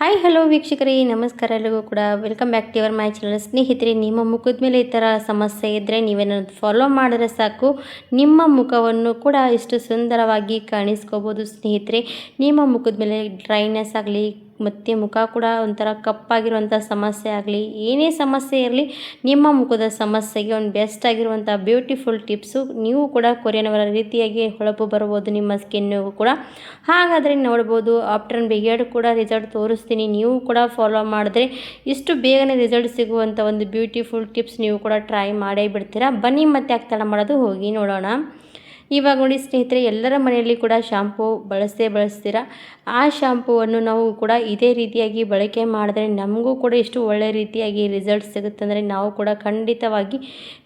Hi hello ವೀಕ್ಷಕರೇ, ನಮಸ್ಕಾರ ಎಲ್ಲರಿಗೂ ಕೂಡ. Welcome back to your my channel. ಸ್ನೇಹಿತರೆ, ನಿಮ್ಮ ಮುಖದ ಮೇಲೆ ಈ ಥರ ಸಮಸ್ಯೆ ಇದ್ದರೆ ನೀವೇನಾದ್ರು ಫಾಲೋ ಮಾಡಿದ್ರೆ ಸಾಕು, ನಿಮ್ಮ ಮುಖವನ್ನು ಕೂಡ ಇಷ್ಟು ಸುಂದರವಾಗಿ ಕಾಣಿಸ್ಕೋಬೋದು. ಸ್ನೇಹಿತರೆ, ನಿಮ್ಮ ಮುಖದ ಮೇಲೆ ಡ್ರೈನೆಸ್ ಆಗಲಿ ಮತ್ತು ಮುಖ ಕೂಡ ಒಂಥರ ಕಪ್ಪಾಗಿರುವಂಥ ಸಮಸ್ಯೆ ಆಗಲಿ, ಏನೇ ಸಮಸ್ಯೆ ಇರಲಿ, ನಿಮ್ಮ ಮುಖದ ಸಮಸ್ಯೆಗೆ ಒಂದು ಬೆಸ್ಟ್ ಆಗಿರುವಂಥ ಬ್ಯೂಟಿಫುಲ್ ಟಿಪ್ಸು. ನೀವು ಕೂಡ ಕೊರಿಯನವರ ರೀತಿಯಾಗಿ ಹೊಳಪು ಬರ್ಬೋದು ನಿಮ್ಮ ಸ್ಕಿನ್ನಿಗೂ ಕೂಡ. ಹಾಗಾದರೆ ನೋಡ್ಬೋದು, ಆಫ್ಟರ್ ಬಿಗೇಡ್ ಕೂಡ ರಿಸಲ್ಟ್ ತೋರಿಸ್ತೀನಿ. ನೀವು ಕೂಡ ಫಾಲೋ ಮಾಡಿದ್ರೆ ಇಷ್ಟು ಬೇಗನೆ ರಿಸಲ್ಟ್ ಸಿಗುವಂಥ ಒಂದು ಬ್ಯೂಟಿಫುಲ್ ಟಿಪ್ಸ್ ನೀವು ಕೂಡ ಟ್ರೈ ಮಾಡೇ ಬಿಡ್ತೀರಾ. ಬನ್ನಿ ಮತ್ತೆ ಯಾಕೆ ತಡ ಮಾಡೋದು, ಹೋಗಿ ನೋಡೋಣ. ಇವಾಗ ನೋಡಿ ಸ್ನೇಹಿತರೆ, ಎಲ್ಲರ ಮನೆಯಲ್ಲಿ ಕೂಡ ಶಾಂಪೂ ಬಳಸ್ತೀರಾ. ಆ ಶಾಂಪೂವನ್ನು ನಾವು ಕೂಡ ಇದೇ ರೀತಿಯಾಗಿ ಬಳಕೆ ಮಾಡಿದ್ರೆ ನಮಗೂ ಕೂಡ ಎಷ್ಟು ಒಳ್ಳೆ ರೀತಿಯಾಗಿ ರಿಸಲ್ಟ್ ಸಿಗುತ್ತೆ ಅಂದರೆ ನಾವು ಕೂಡ ಖಂಡಿತವಾಗಿ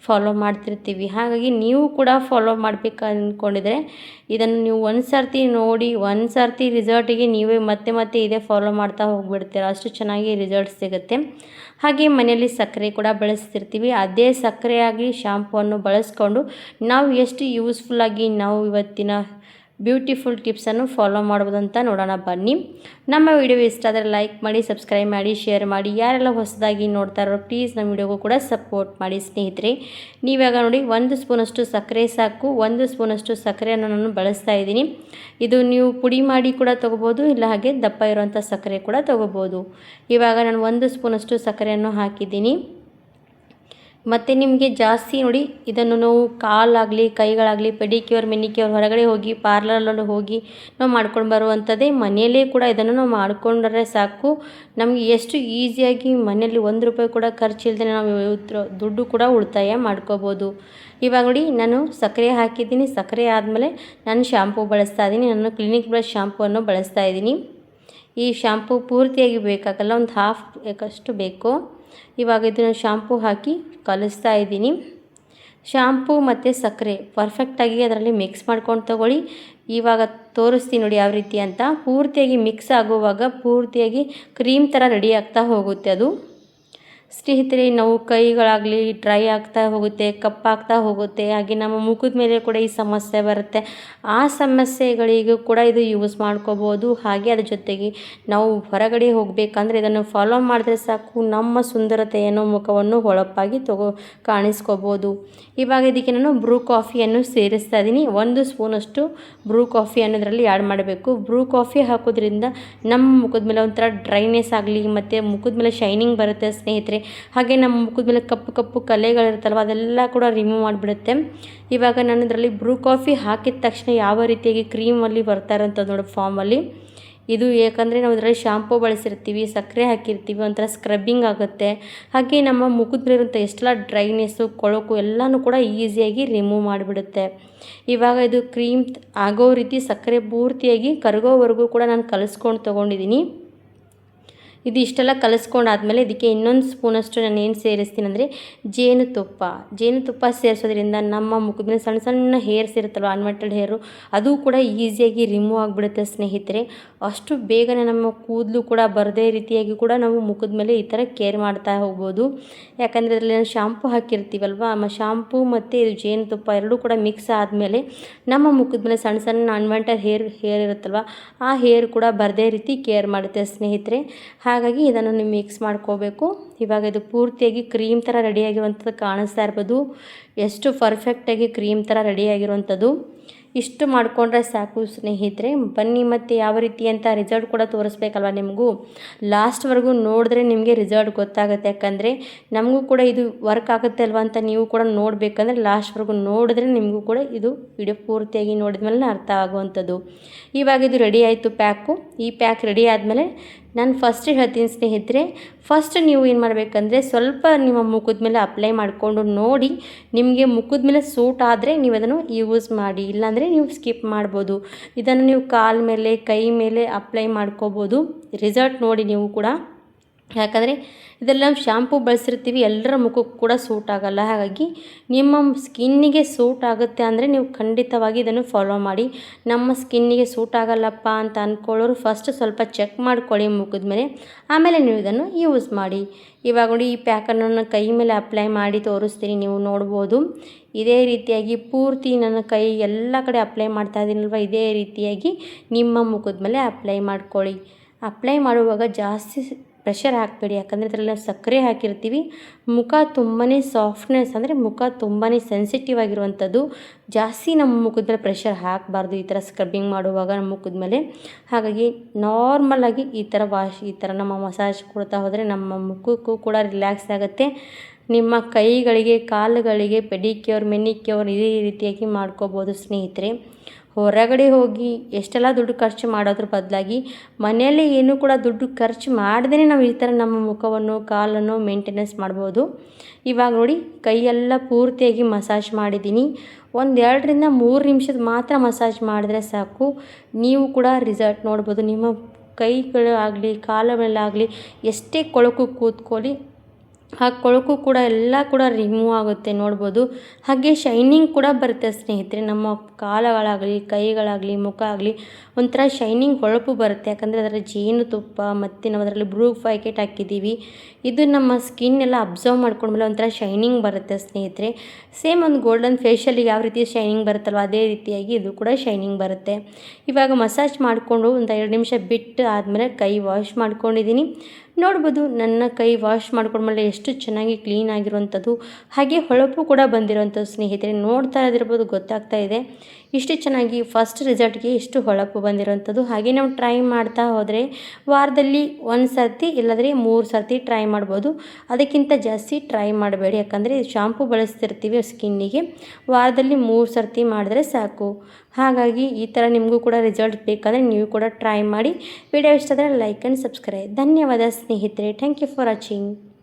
ಫಾಲೋ ಮಾಡ್ತಿರ್ತೀವಿ. ಹಾಗಾಗಿ ನೀವು ಕೂಡ ಫಾಲೋ ಮಾಡಬೇಕು ಅಂದ್ಕೊಂಡಿದ್ರೆ ಇದನ್ನು ನೀವು ಒಂದು ಸರ್ತಿ ನೋಡಿ, ಒಂದು ಸರ್ತಿ ರಿಸಲ್ಟಿಗೆ ನೀವೇ ಮತ್ತೆ ಇದೇ ಫಾಲೋ ಮಾಡ್ತಾ ಹೋಗ್ಬಿಡ್ತೀರ. ಅಷ್ಟು ಚೆನ್ನಾಗಿ ರಿಸಲ್ಟ್ ಸಿಗುತ್ತೆ. ಹಾಗೆ ಮನೆಯಲ್ಲಿ ಸಕ್ಕರೆ ಕೂಡ ಬಳಸ್ತಿರ್ತೀವಿ. ಅದೇ ಸಕ್ಕರೆಯಾಗಿ ಶಾಂಪೂವನ್ನು ಬಳಸ್ಕೊಂಡು ನಾವು ಎಷ್ಟು ಯೂಸ್ಫುಲ್ಲಾಗಿ ನಾವು ಇವತ್ತಿನ ಬ್ಯೂಟಿಫುಲ್ ಟಿಪ್ಸನ್ನು ಫಾಲೋ ಮಾಡ್ಬೋದು ಅಂತ ನೋಡೋಣ ಬನ್ನಿ. ನಮ್ಮ ವಿಡಿಯೋ ಇಷ್ಟ ಆದರೆ ಲೈಕ್ ಮಾಡಿ, ಸಬ್ಸ್ಕ್ರೈಬ್ ಮಾಡಿ, ಶೇರ್ ಮಾಡಿ. ಯಾರೆಲ್ಲ ಹೊಸದಾಗಿ ನೋಡ್ತಾ ಇರೋ ಪ್ಲೀಸ್ ನಮ್ಮ ವಿಡಿಯೋಗೂ ಕೂಡ ಸಪೋರ್ಟ್ ಮಾಡಿ. ಸ್ನೇಹಿತರೆ, ನೀವಾಗ ನೋಡಿ 1 ಸ್ಪೂನಷ್ಟು ಸಕ್ಕರೆ ಸಾಕು. 1 ಸ್ಪೂನಷ್ಟು ಸಕ್ಕರೆಯನ್ನು ನಾನು ಬಳಸ್ತಾ ಇದ್ದೀನಿ. ಇದು ನೀವು ಪುಡಿ ಮಾಡಿ ಕೂಡ ತೊಗೋಬೋದು, ಇಲ್ಲ ಹಾಗೆ ದಪ್ಪ ಇರುವಂಥ ಸಕ್ಕರೆ ಕೂಡ ತೊಗೋಬೋದು. ಇವಾಗ ನಾನು 1 ಸ್ಪೂನಷ್ಟು ಸಕ್ಕರೆಯನ್ನು ಹಾಕಿದ್ದೀನಿ. ಮತ್ತು ನಿಮಗೆ ಜಾಸ್ತಿ ನೋಡಿ, ಇದನ್ನು ನಾವು ಕಾಲಾಗಲಿ ಕೈಗಳಾಗಲಿ ಪೆಡಿಕ್ಯೂರ್ ಮಿನಿಕ್ಯೂರ್ ಹೊರಗಡೆ ಹೋಗಿ ಪಾರ್ಲರಲ್ಲಿ ಹೋಗಿ ನಾವು ಮಾಡ್ಕೊಂಡು ಬರುವಂಥದ್ದೇ. ಮನೆಯಲ್ಲೇ ಕೂಡ ಇದನ್ನು ನಾವು ಮಾಡಿಕೊಂಡ್ರೆ ಸಾಕು. ನಮಗೆ ಎಷ್ಟು ಈಸಿಯಾಗಿ ಮನೆಯಲ್ಲಿ ₹1 ಕೂಡ ಖರ್ಚಿಲ್ಲದೆ ನಾವು ದುಡ್ಡು ಕೂಡ ಉಳಿತಾಯ ಮಾಡ್ಕೋಬೋದು. ಇವಾಗ ನೋಡಿ, ನಾನು ಸಕ್ಕರೆ ಹಾಕಿದ್ದೀನಿ. ಸಕ್ಕರೆ ಆದಮೇಲೆ ನಾನು ಶಾಂಪೂ ಬಳಸ್ತಾ ಇದ್ದೀನಿ. ನಾನು ಕ್ಲಿನಿಕ್ ಬ್ಲಷ್ ಶಾಂಪೂವನ್ನು ಬಳಸ್ತಾ ಇದ್ದೀನಿ. ಈ ಶಾಂಪೂ ಪೂರ್ತಿಯಾಗಿ ಬೇಕಾಗಲ್ಲ, ಒಂದು ಹಾಫ್ ಅಷ್ಟು ಬೇಕು. ಇವಾಗ ಇದನ್ನು ಶಾಂಪೂ ಹಾಕಿ ಕಲಿಸ್ತಾ ಇದ್ದೀನಿ. ಶಾಂಪೂ ಮತ್ತು ಸಕ್ಕರೆ ಪರ್ಫೆಕ್ಟಾಗಿ ಅದರಲ್ಲಿ ಮಿಕ್ಸ್ ಮಾಡ್ಕೊಂಡು ತಗೊಳ್ಳಿ. ಇವಾಗ ತೋರಿಸ್ತೀನಿ ನೋಡಿ ಯಾವ ರೀತಿ ಅಂತ. ಪೂರ್ತಿಯಾಗಿ ಮಿಕ್ಸ್ ಆಗುವಾಗ ಪೂರ್ತಿಯಾಗಿ ಕ್ರೀಮ್ ಥರ ರೆಡಿ ಆಗ್ತಾ ಹೋಗುತ್ತೆ ಅದು. ಸ್ನೇಹಿತರೆ, ನಾವು ಕೈಗಳಾಗಲಿ ಡ್ರೈ ಆಗ್ತಾ ಹೋಗುತ್ತೆ, ಕಪ್ಪಾಗ್ತಾ ಹೋಗುತ್ತೆ. ಹಾಗೆ ನಮ್ಮ ಮುಖದ ಮೇಲೆ ಕೂಡ ಈ ಸಮಸ್ಯೆ ಬರುತ್ತೆ. ಆ ಸಮಸ್ಯೆಗಳಿಗೂ ಕೂಡ ಇದು ಯೂಸ್ ಮಾಡ್ಕೋಬೋದು. ಹಾಗೆ ಅದ್ರ ಜೊತೆಗೆ ನಾವು ಹೊರಗಡೆ ಹೋಗಬೇಕಂದ್ರೆ ಇದನ್ನು ಫಾಲೋ ಮಾಡಿದ್ರೆ ಸಾಕು, ನಮ್ಮ ಸುಂದರತೆಯನ್ನು ಮುಖವನ್ನು ಹೊಳಪಾಗಿ ಕಾಣಿಸ್ಕೋಬೋದು. ಇವಾಗ ಇದಕ್ಕೆ ನಾನು ಬ್ರೂ ಕಾಫಿಯನ್ನು ಸೇರಿಸ್ತಾ ಇದ್ದೀನಿ. 1 ಸ್ಪೂನಷ್ಟು ಬ್ರೂ ಕಾಫಿಯನ್ನು ಇದರಲ್ಲಿ ಆ್ಯಡ್ ಮಾಡಬೇಕು. ಬ್ರೂ ಕಾಫಿ ಹಾಕೋದ್ರಿಂದ ನಮ್ಮ ಮುಖದ ಮೇಲೆ ಒಂಥರ ಡ್ರೈನೆಸ್ ಆಗಲಿ ಮತ್ತು ಮುಖದ ಮೇಲೆ ಶೈನಿಂಗ್ ಬರುತ್ತೆ ಸ್ನೇಹಿತರೆ. ಹಾಗೆ ನಮ್ಮ ಮುಖದ ಮೇಲೆ ಕಪ್ಪು ಕಲೆಗಳಿರುತ್ತಲ್ವ, ಅದೆಲ್ಲ ಕೂಡ ರಿಮೂವ್ ಮಾಡಿಬಿಡುತ್ತೆ. ಇವಾಗ ನಾನು ಇದರಲ್ಲಿ ಬ್ರೂ ಕಾಫಿ ಹಾಕಿದ ತಕ್ಷಣ ಯಾವ ರೀತಿಯಾಗಿ ಕ್ರೀಮಲ್ಲಿ ಬರ್ತಾ ಇರೋಂಥದ್ದು ನೋಡಿ ಫಾರ್ಮಲ್ಲಿ. ಇದು ಏಕೆಂದರೆ ನಾವು ಇದರಲ್ಲಿ ಶಾಂಪೂ ಬಳಸಿರ್ತೀವಿ, ಸಕ್ಕರೆ ಹಾಕಿರ್ತೀವಿ, ಒಂಥರ ಸ್ಕ್ರಬ್ಬಿಂಗ್ ಆಗುತ್ತೆ. ಹಾಗೆ ನಮ್ಮ ಮುಖದ ಮೇಲೆ ಇರೋಂಥ ಎಷ್ಟೆಲ್ಲ ಡ್ರೈನೆಸ್ಸು ಕೊಳಕು ಎಲ್ಲನೂ ಕೂಡ ಈಸಿಯಾಗಿ ರಿಮೂವ್ ಮಾಡಿಬಿಡುತ್ತೆ. ಇವಾಗ ಇದು ಕ್ರೀಮ್ ಆಗೋ ರೀತಿ ಸಕ್ಕರೆ ಪೂರ್ತಿಯಾಗಿ ಕರಗೋವರೆಗೂ ಕೂಡ ನಾನು ಕಲಿಸ್ಕೊಂಡು ತೊಗೊಂಡಿದ್ದೀನಿ. ಇದು ಇಷ್ಟೆಲ್ಲ ಕಲಿಸ್ಕೊಂಡಾದ್ಮೇಲೆ ಇದಕ್ಕೆ ಇನ್ನೊಂದು ಸ್ಪೂನಷ್ಟು ನಾನು ಏನು ಸೇರಿಸ್ತೀನಿ ಅಂದರೆ ಜೇನುತುಪ್ಪ ಸೇರಿಸೋದ್ರಿಂದ ನಮ್ಮ ಮುಖದ ಮೇಲೆ ಸಣ್ಣ ಸಣ್ಣ ಹೇರ್ಸ್ ಇರುತ್ತಲ್ವ, ಅನ್ವಾಂಟೆಡ್ ಹೇರು, ಅದು ಕೂಡ ಈಸಿಯಾಗಿ ರಿಮೂವ್ ಆಗಿಬಿಡುತ್ತೆ ಸ್ನೇಹಿತರೆ. ಅಷ್ಟು ಬೇಗನೆ ನಮ್ಮ ಕೂದಲು ಕೂಡ ಬರದೇ ರೀತಿಯಾಗಿ ಕೂಡ ನಾವು ಮುಖದ ಮೇಲೆ ಈ ಥರ ಕೇರ್ ಮಾಡ್ತಾ ಹೋಗ್ಬೋದು. ಯಾಕಂದರೆ ಇದರಲ್ಲಿ ಶಾಂಪೂ ಹಾಕಿರ್ತೀವಲ್ವ, ಶಾಂಪೂ ಮತ್ತು ಇದು ಜೇನುತುಪ್ಪ ಎರಡೂ ಕೂಡ ಮಿಕ್ಸ್ ಆದಮೇಲೆ ನಮ್ಮ ಮುಖದ ಮೇಲೆ ಸಣ್ಣ ಸಣ್ಣ ಅನ್ವಾಂಟೆಡ್ ಹೇರ್ ಇರುತ್ತಲ್ವ, ಆ ಹೇರ್ ಕೂಡ ಬರದೇ ರೀತಿ ಕೇರ್ ಮಾಡುತ್ತೆ ಸ್ನೇಹಿತರೆ. ಹಾಗಾಗಿ ಇದನ್ನು ನೀವು ಮಿಕ್ಸ್ ಮಾಡ್ಕೋಬೇಕು. ಇವಾಗ ಇದು ಪೂರ್ತಿಯಾಗಿ ಕ್ರೀಮ್ ಥರ ರೆಡಿಯಾಗಿರುವಂಥದ್ದು ಕಾಣಿಸ್ತಾ ಇರ್ಬೋದು. ಎಷ್ಟು ಪರ್ಫೆಕ್ಟಾಗಿ ಕ್ರೀಮ್ ಥರ ರೆಡಿಯಾಗಿರುವಂಥದ್ದು. ಇಷ್ಟು ಮಾಡಿಕೊಂಡ್ರೆ ಸಾಕು ಸ್ನೇಹಿತರೆ. ಬನ್ನಿ ಮತ್ತು ಯಾವ ರೀತಿ ಅಂತ ರಿಸಲ್ಟ್ ಕೂಡ ತೋರಿಸ್ಬೇಕಲ್ವ ನಿಮಗೂ. ಲಾಸ್ಟ್ವರೆಗೂ ನೋಡಿದ್ರೆ ನಿಮಗೆ ರಿಸಲ್ಟ್ ಗೊತ್ತಾಗುತ್ತೆ. ಯಾಕಂದರೆ ನಮಗೂ ಕೂಡ ಇದು ವರ್ಕ್ ಆಗುತ್ತೆ ಅಲ್ವ ಅಂತ ನೀವು ಕೂಡ ನೋಡಬೇಕಂದ್ರೆ ಲಾಸ್ಟ್ವರೆಗೂ ನೋಡಿದ್ರೆ ನಿಮಗೂ ಕೂಡ ಇದು ವಿಡಿಯೋ ಪೂರ್ತಿಯಾಗಿ ನೋಡಿದ್ಮೇಲೆ ಅರ್ಥ ಆಗುವಂಥದ್ದು. ಇವಾಗ ಇದು ರೆಡಿ ಆಯಿತು ಪ್ಯಾಕು. ಈ ಪ್ಯಾಕ್ ರೆಡಿ ಆದಮೇಲೆ ನಾನು ಫಸ್ಟ್ ಹೇಳ್ತೀನಿ ಸ್ನೇಹಿತರೆ, ಫಸ್ಟ್ ನೀವು ಏನು ಮಾಡಬೇಕಂದ್ರೆ ಸ್ವಲ್ಪ ನಿಮ್ಮ ಮುಖದ ಮೇಲೆ ಅಪ್ಲೈ ಮಾಡಿಕೊಂಡು ನೋಡಿ, ನಿಮಗೆ ಮುಖದ ಮೇಲೆ ಸೂಟ್ ಆದರೆ ನೀವು ಅದನ್ನು ಯೂಸ್ ಮಾಡಿ, ಇಲ್ಲಾಂದರೆ ನೀವು ಸ್ಕಿಪ್ ಮಾಡ್ಬೋದು. ಇದನ್ನು ನೀವು ಕಾಲ ಮೇಲೆ ಕೈ ಮೇಲೆ ಅಪ್ಲೈ ಮಾಡ್ಕೋಬೋದು. ರಿಸಲ್ಟ್ ನೋಡಿ ನೀವು ಕೂಡ. ಯಾಕಂದರೆ ಇದೆಲ್ಲ ಶಾಂಪೂ ಬಳಸಿರ್ತೀವಿ, ಎಲ್ಲರ ಮುಖಕ್ಕೂ ಕೂಡ ಸೂಟ್ ಆಗೋಲ್ಲ. ಹಾಗಾಗಿ ನಿಮ್ಮ ಸ್ಕಿನ್ನಿಗೆ ಸೂಟ್ ಆಗುತ್ತೆ ಅಂದರೆ ನೀವು ಖಂಡಿತವಾಗಿ ಇದನ್ನು ಫಾಲೋ ಮಾಡಿ. ನಮ್ಮ ಸ್ಕಿನ್ನಿಗೆ ಸೂಟ್ ಆಗಲ್ಲಪ್ಪ ಅಂತ ಅಂದ್ಕೊಳ್ಳೋರು ಫಸ್ಟ್ ಸ್ವಲ್ಪ ಚೆಕ್ ಮಾಡ್ಕೊಳ್ಳಿ ಮುಖದ ಮೇಲೆ, ಆಮೇಲೆ ನೀವು ಇದನ್ನು ಯೂಸ್ ಮಾಡಿ. ಇವಾಗ ನೋಡಿ, ಈ ಪ್ಯಾಕನ್ನು ನನ್ನ ಕೈ ಮೇಲೆ ಅಪ್ಲೈ ಮಾಡಿ ತೋರಿಸ್ತೀನಿ, ನೀವು ನೋಡ್ಬೋದು. ಇದೇ ರೀತಿಯಾಗಿ ಪೂರ್ತಿ ನನ್ನ ಕೈ ಎಲ್ಲ ಕಡೆ ಅಪ್ಲೈ ಮಾಡ್ತಾ ಇದ್ದೀನಲ್ವ, ಇದೇ ರೀತಿಯಾಗಿ ನಿಮ್ಮ ಮುಖದ ಮೇಲೆ ಅಪ್ಲೈ ಮಾಡ್ಕೊಳ್ಳಿ. ಅಪ್ಲೈ ಮಾಡುವಾಗ ಜಾಸ್ತಿ ಪ್ರೆಷರ್ ಹಾಕಬೇಡಿ, ಯಾಕಂದರೆ ಇದರಲ್ಲಿ ನಾವು ಸಕ್ಕರೆ ಹಾಕಿರ್ತೀವಿ. ಮುಖ ತುಂಬಾ ಸಾಫ್ಟ್ನೆಸ್, ಅಂದರೆ ಮುಖ ತುಂಬಾ ಸೆನ್ಸಿಟಿವ್ ಆಗಿರುವಂಥದ್ದು. ಜಾಸ್ತಿ ನಮ್ಮ ಮುಖದ ಮೇಲೆ ಪ್ರೆಷರ್ ಹಾಕಬಾರ್ದು ಈ ಥರ ಸ್ಕ್ರಬ್ಬಿಂಗ್ ಮಾಡುವಾಗ ನಮ್ಮ ಮುಖದ ಮೇಲೆ. ಹಾಗಾಗಿ ನಾರ್ಮಲಾಗಿ ಈ ಥರ ನಮ್ಮ ಮಸಾಜ್ ಕೊಡ್ತಾ ಹೋದರೆ ನಮ್ಮ ಮುಖಕ್ಕೂ ಕೂಡ ರಿಲ್ಯಾಕ್ಸ್ ಆಗುತ್ತೆ. ನಿಮ್ಮ ಕೈಗಳಿಗೆ, ಕಾಲುಗಳಿಗೆ ಪೆಡಿಕ್ಯೂರ್, ಮೆನಿಕ್ಯೂರ್ ಇದೇ ರೀತಿಯಾಗಿ ಮಾಡ್ಕೋಬೋದು ಸ್ನೇಹಿತರೆ. ಹೊರಗಡೆ ಹೋಗಿ ಎಷ್ಟೆಲ್ಲ ದುಡ್ಡು ಖರ್ಚು ಮಾಡೋದ್ರ ಬದಲಾಗಿ ಮನೆಯಲ್ಲೇ ಏನೂ ಕೂಡ ದುಡ್ಡು ಖರ್ಚು ಮಾಡ್ದೇ ನಾವು ಈ ಥರ ನಮ್ಮ ಮುಖವನ್ನು, ಕಾಲನ್ನು ಮೇಂಟೆನೆನ್ಸ್ ಮಾಡ್ಬೋದು. ಇವಾಗ ನೋಡಿ, ಕೈಯೆಲ್ಲ ಪೂರ್ತಿಯಾಗಿ ಮಸಾಜ್ ಮಾಡಿದ್ದೀನಿ. 2ರಿಂದ 3 ನಿಮಿಷದ ಮಾತ್ರ ಮಸಾಜ್ ಮಾಡಿದ್ರೆ ಸಾಕು. ನೀವು ಕೂಡ ರಿಸಲ್ಟ್ ನೋಡ್ಬೋದು. ನಿಮ್ಮ ಕೈಗಳು ಆಗಲಿ, ಕಾಲ ಮೇಲಾಗಲಿ ಎಷ್ಟೇ ಕೊಳಕು ಕೂತ್ಕೊಳ್ಳಿ, ಆ ಕೊಳಕು ಕೂಡ ಎಲ್ಲ ಕೂಡ ರಿಮೂವ್ ಆಗುತ್ತೆ ನೋಡ್ಬೋದು. ಹಾಗೆ ಶೈನಿಂಗ್ ಕೂಡ ಬರುತ್ತೆ ಸ್ನೇಹಿತರೆ. ನಮ್ಮ ಕಾಲುಗಳಾಗಲಿ, ಕೈಗಳಾಗಲಿ, ಮುಖ ಆಗಲಿ ಒಂಥರ ಶೈನಿಂಗ್, ಹೊಳಪು ಬರುತ್ತೆ. ಯಾಕಂದರೆ ಅದರ ಜೇನುತುಪ್ಪ ಮತ್ತು ನಾವು ಅದರಲ್ಲಿ ಬ್ರೂ ಪ್ಯಾಕೆಟ್ ಹಾಕಿದ್ದೀವಿ. ಇದು ನಮ್ಮ ಸ್ಕಿನ್ ಎಲ್ಲ ಅಬ್ಸರ್ವ್ ಮಾಡ್ಕೊಂಡ್ಮೇಲೆ ಒಂಥರ ಶೈನಿಂಗ್ ಬರುತ್ತೆ ಸ್ನೇಹಿತರೆ. ಸೇಮ್ ಒಂದು ಗೋಲ್ಡನ್ ಫೇಶಿಯಲಿಗೆ ಯಾವ ರೀತಿ ಶೈನಿಂಗ್ ಬರುತ್ತಲ್ವ ಅದೇ ರೀತಿಯಾಗಿ ಇದು ಕೂಡ ಶೈನಿಂಗ್ ಬರುತ್ತೆ. ಇವಾಗ ಮಸಾಜ್ ಮಾಡಿಕೊಂಡು ಒಂದು 2 ನಿಮಿಷ ಬಿಟ್ಟು ಆದಮೇಲೆ ಕೈ ವಾಶ್ ಮಾಡ್ಕೊಂಡಿದ್ದೀನಿ. ನೋಡ್ಬೋದು ನನ್ನ ಕೈ ವಾಶ್ ಮಾಡ್ಕೊಂಡ್ಮೇಲೆ ಎಷ್ಟು ಚೆನ್ನಾಗಿ ಕ್ಲೀನ್ ಆಗಿರುವಂಥದ್ದು, ಹಾಗೆ ಹೊಳಪು ಕೂಡ ಬಂದಿರುವಂಥದ್ದು ಸ್ನೇಹಿತರೆ. ನೋಡ್ತಾ ಇದ್ದಿರ್ಬೋದು, ಗೊತ್ತಾಗ್ತಾ ಇದೆ ಇಷ್ಟು ಚೆನ್ನಾಗಿ ಫಸ್ಟ್ ರಿಸಲ್ಟ್ಗೆ ಎಷ್ಟು ಹೊಳಪು ಬಂದಿರೋವಂಥದ್ದು. ಹಾಗೆ ನಾವು ಟ್ರೈ ಮಾಡ್ತಾ ಹೋದರೆ ವಾರದಲ್ಲಿ 1 ಸರ್ತಿ ಇಲ್ಲಾಂದರೆ 3 ಸರ್ತಿ ಟ್ರೈ ಮಾಡ್ಬೋದು. ಅದಕ್ಕಿಂತ ಜಾಸ್ತಿ ಟ್ರೈ ಮಾಡಬೇಡಿ, ಯಾಕಂದರೆ ಶಾಂಪು ಬಳಸ್ತಿರ್ತೀವಿ ಸ್ಕಿನ್ನಿಗೆ. ವಾರದಲ್ಲಿ 3 ಸರ್ತಿ ಮಾಡಿದ್ರೆ ಸಾಕು. ಹಾಗಾಗಿ ಈ ಥರ ನಿಮಗೂ ಕೂಡ ರಿಸಲ್ಟ್ ಬೇಕಾದರೆ ನೀವು ಕೂಡ ಟ್ರೈ ಮಾಡಿ. ವಿಡಿಯೋ ಇಷ್ಟ ಆದರೆ ಲೈಕ್ ಆ್ಯಂಡ್ ಸಬ್ಸ್ಕ್ರೈಬ್. ಧನ್ಯವಾದ ಸ್ನೇಹಿತರೆ. Thank you for watching.